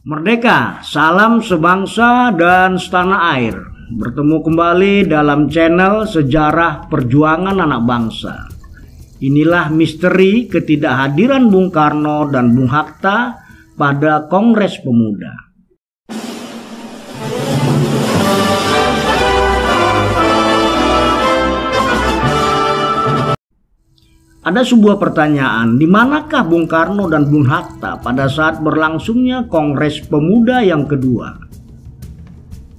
Merdeka, salam sebangsa dan setanah air. Bertemu kembali dalam channel Sejarah Perjuangan Anak Bangsa. Inilah misteri ketidakhadiran Bung Karno dan Bung Hatta pada Kongres Pemuda. Ada sebuah pertanyaan, di manakah Bung Karno dan Bung Hatta pada saat berlangsungnya Kongres Pemuda yang kedua?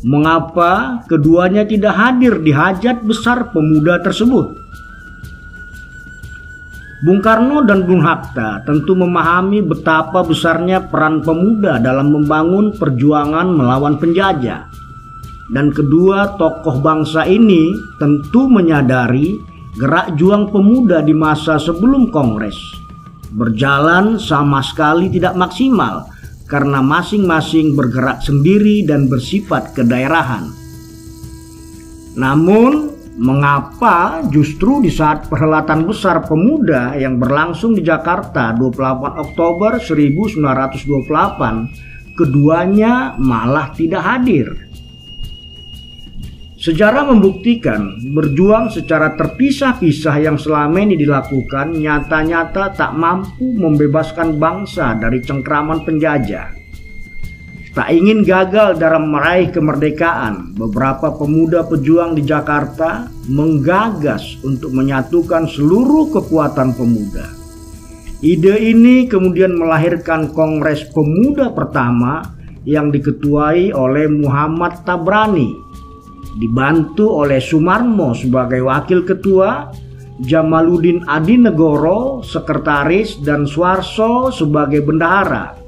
Mengapa keduanya tidak hadir di hajat besar pemuda tersebut? Bung Karno dan Bung Hatta tentu memahami betapa besarnya peran pemuda dalam membangun perjuangan melawan penjajah. Dan kedua tokoh bangsa ini tentu menyadari gerak juang pemuda di masa sebelum Kongres berjalan sama sekali tidak maksimal karena masing-masing bergerak sendiri dan bersifat kedaerahan. Namun, mengapa justru di saat perhelatan besar pemuda yang berlangsung di Jakarta 28 Oktober 1928 keduanya malah tidak hadir? Sejarah membuktikan berjuang secara terpisah-pisah yang selama ini dilakukan nyata-nyata tak mampu membebaskan bangsa dari cengkraman penjajah. Tak ingin gagal dalam meraih kemerdekaan, beberapa pemuda pejuang di Jakarta menggagas untuk menyatukan seluruh kekuatan pemuda. Ide ini kemudian melahirkan Kongres Pemuda pertama yang diketuai oleh Muhammad Tabrani, dibantu oleh Sumarmo sebagai wakil ketua, Jamaluddin Adinegoro sekretaris, dan Suarso sebagai bendahara,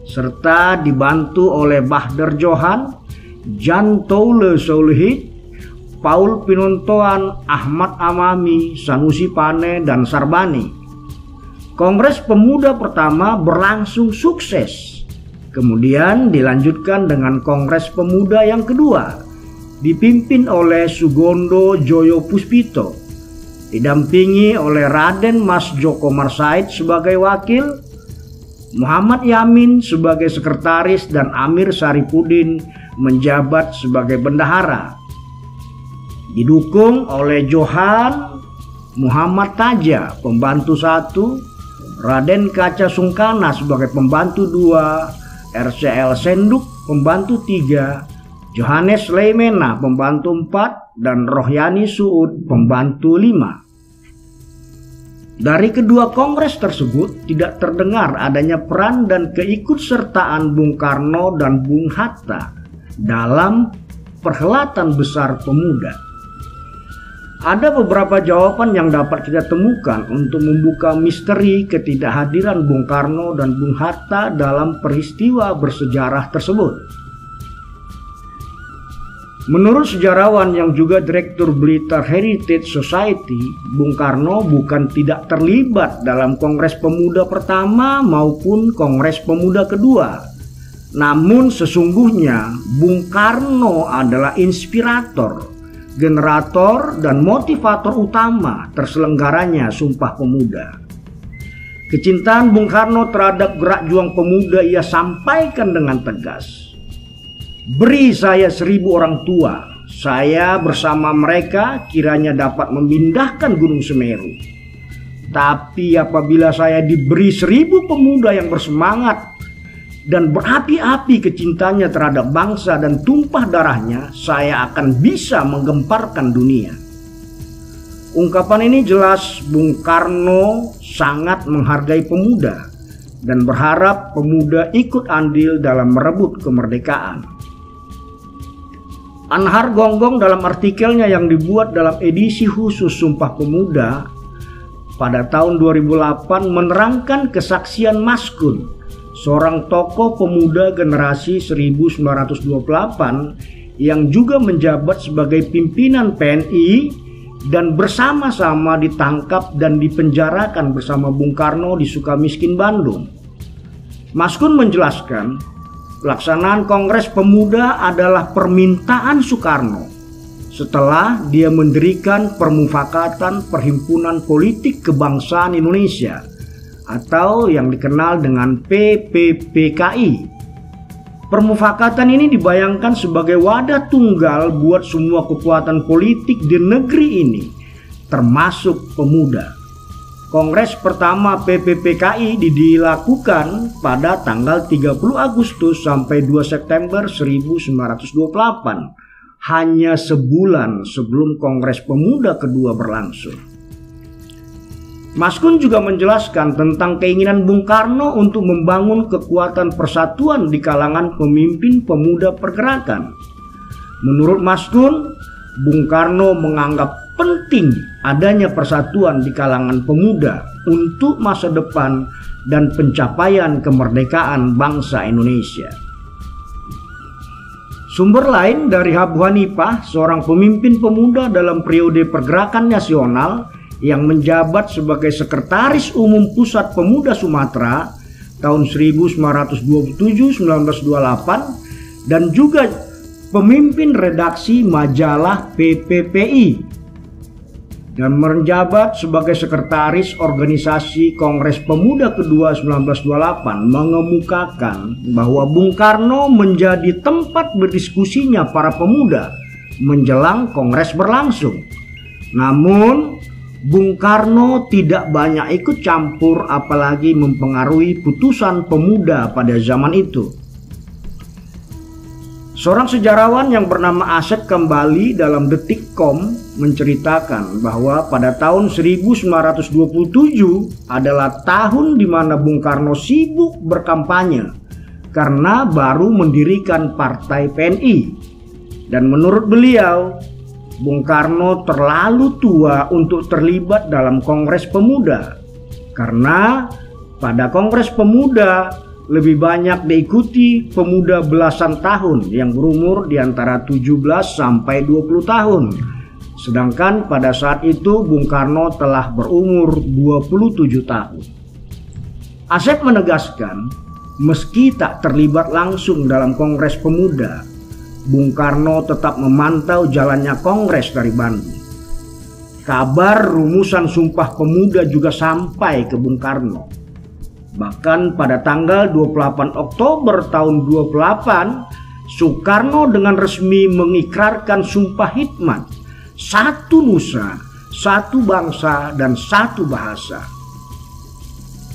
serta dibantu oleh Bahdar Johan, Jan Toule Soulihid, Paul Pinontoan, Ahmad Amami, Sanusi Pane, dan Sarbani. Kongres Pemuda pertama berlangsung sukses. Kemudian dilanjutkan dengan Kongres Pemuda yang kedua, dipimpin oleh Sugondo Joyo Puspito, didampingi oleh Raden Mas Joko Marsaid sebagai wakil, Muhammad Yamin sebagai sekretaris, dan Amir Saripudin menjabat sebagai bendahara. Didukung oleh Johan Muhammad Taja, pembantu 1, Raden Kaca Sungkana sebagai pembantu 2, RCL Senduk pembantu 3, Johannes Leimena pembantu 4, dan Rohyani Suud pembantu 5. Dari kedua kongres tersebut tidak terdengar adanya peran dan keikutsertaan Bung Karno dan Bung Hatta dalam perhelatan besar pemuda. Ada beberapa jawaban yang dapat kita temukan untuk membuka misteri ketidakhadiran Bung Karno dan Bung Hatta dalam peristiwa bersejarah tersebut. Menurut sejarawan yang juga Direktur Blitar Heritage Society, Bung Karno bukan tidak terlibat dalam Kongres Pemuda pertama maupun Kongres Pemuda kedua. Namun sesungguhnya Bung Karno adalah inspirator, generator, dan motivator utama terselenggaranya Sumpah Pemuda. Kecintaan Bung Karno terhadap gerak juang pemuda ia sampaikan dengan tegas. Beri saya 1000 orang tua, saya bersama mereka kiranya dapat memindahkan Gunung Semeru. Tapi apabila saya diberi 1000 pemuda yang bersemangat dan berapi-api kecintanya terhadap bangsa dan tumpah darahnya, saya akan bisa menggemparkan dunia. Ungkapan ini jelas Bung Karno sangat menghargai pemuda dan berharap pemuda ikut andil dalam merebut kemerdekaan. Anhar Gonggong dalam artikelnya yang dibuat dalam edisi khusus Sumpah Pemuda pada tahun 2008 menerangkan kesaksian Maskun, seorang tokoh pemuda generasi 1928 yang juga menjabat sebagai pimpinan PNI dan bersama-sama ditangkap dan dipenjarakan bersama Bung Karno di Sukamiskin, Bandung. Maskun menjelaskan, pelaksanaan Kongres Pemuda adalah permintaan Soekarno setelah dia mendirikan Permufakatan Perhimpunan Politik Kebangsaan Indonesia atau yang dikenal dengan PPPKI. Permufakatan ini dibayangkan sebagai wadah tunggal buat semua kekuatan politik di negeri ini, termasuk pemuda. Kongres pertama PPPKI dilakukan pada tanggal 30 Agustus sampai 2 September 1928, hanya sebulan sebelum Kongres Pemuda kedua berlangsung. Maskun juga menjelaskan tentang keinginan Bung Karno untuk membangun kekuatan persatuan di kalangan pemimpin pemuda pergerakan. Menurut Maskun, Bung Karno menganggap penting adanya persatuan di kalangan pemuda untuk masa depan dan pencapaian kemerdekaan bangsa Indonesia. Sumber lain dari Abu Hanifah, seorang pemimpin pemuda dalam periode pergerakan nasional yang menjabat sebagai Sekretaris Umum Pusat Pemuda Sumatera tahun 1927-1928 dan juga pemimpin redaksi majalah PPPI dan menjabat sebagai Sekretaris Organisasi Kongres Pemuda Kedua 1928, mengemukakan bahwa Bung Karno menjadi tempat berdiskusinya para pemuda menjelang Kongres berlangsung. Namun Bung Karno tidak banyak ikut campur apalagi mempengaruhi putusan pemuda pada zaman itu. Seorang sejarawan yang bernama Asep Kembali dalam Detikcom menceritakan bahwa pada tahun 1927 adalah tahun di mana Bung Karno sibuk berkampanye karena baru mendirikan Partai PNI. Dan menurut beliau, Bung Karno terlalu tua untuk terlibat dalam Kongres Pemuda karena pada Kongres Pemuda lebih banyak diikuti pemuda belasan tahun yang berumur di antara 17 sampai 20 tahun. Sedangkan pada saat itu Bung Karno telah berumur 27 tahun. Asep menegaskan, meski tak terlibat langsung dalam Kongres Pemuda, Bung Karno tetap memantau jalannya Kongres dari Bandung. Kabar rumusan Sumpah Pemuda juga sampai ke Bung Karno. Bahkan pada tanggal 28 Oktober tahun 28, Soekarno dengan resmi mengikrarkan Sumpah Hikmat, satu nusa, satu bangsa, dan satu bahasa.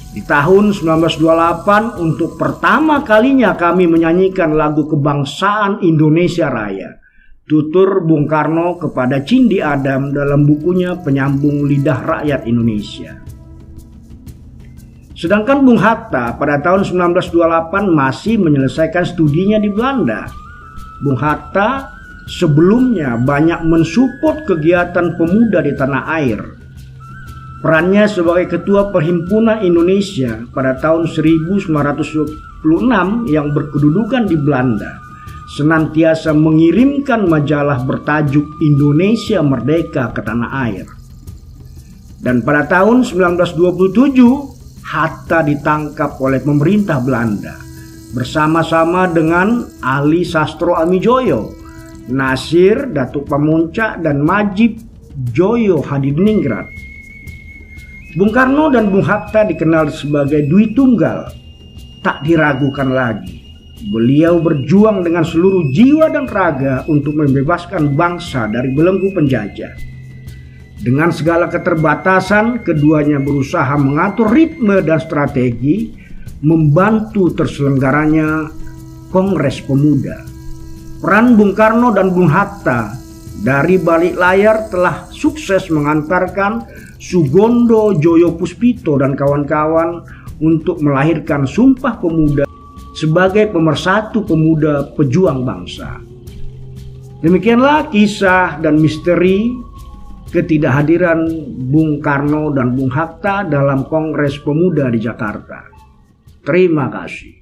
Di tahun 1928 untuk pertama kalinya kami menyanyikan lagu kebangsaan Indonesia Raya, tutur Bung Karno kepada Cindy Adam dalam bukunya Penyambung Lidah Rakyat Indonesia. Sedangkan Bung Hatta pada tahun 1928 masih menyelesaikan studinya di Belanda. Bung Hatta sebelumnya banyak mensupport kegiatan pemuda di tanah air. Perannya sebagai Ketua Perhimpunan Indonesia pada tahun 1926 yang berkedudukan di Belanda senantiasa mengirimkan majalah bertajuk Indonesia Merdeka ke tanah air. Dan pada tahun 1927 Hatta ditangkap oleh pemerintah Belanda bersama-sama dengan Ali Sastro Amijoyo, Nasir Datuk Pamuncak, dan Majib Joyo Hadiningrat. Bung Karno dan Bung Hatta dikenal sebagai Dwi Tunggal. Tak diragukan lagi, beliau berjuang dengan seluruh jiwa dan raga untuk membebaskan bangsa dari belenggu penjajah. Dengan segala keterbatasan, keduanya berusaha mengatur ritme dan strategi, membantu terselenggaranya Kongres Pemuda. Peran Bung Karno dan Bung Hatta dari balik layar telah sukses mengantarkan Sugondo Joyo Puspito dan kawan-kawan untuk melahirkan Sumpah Pemuda sebagai pemersatu pemuda pejuang bangsa. Demikianlah kisah dan misteri ketidakhadiran Bung Karno dan Bung Hatta dalam Kongres Pemuda di Jakarta. Terima kasih.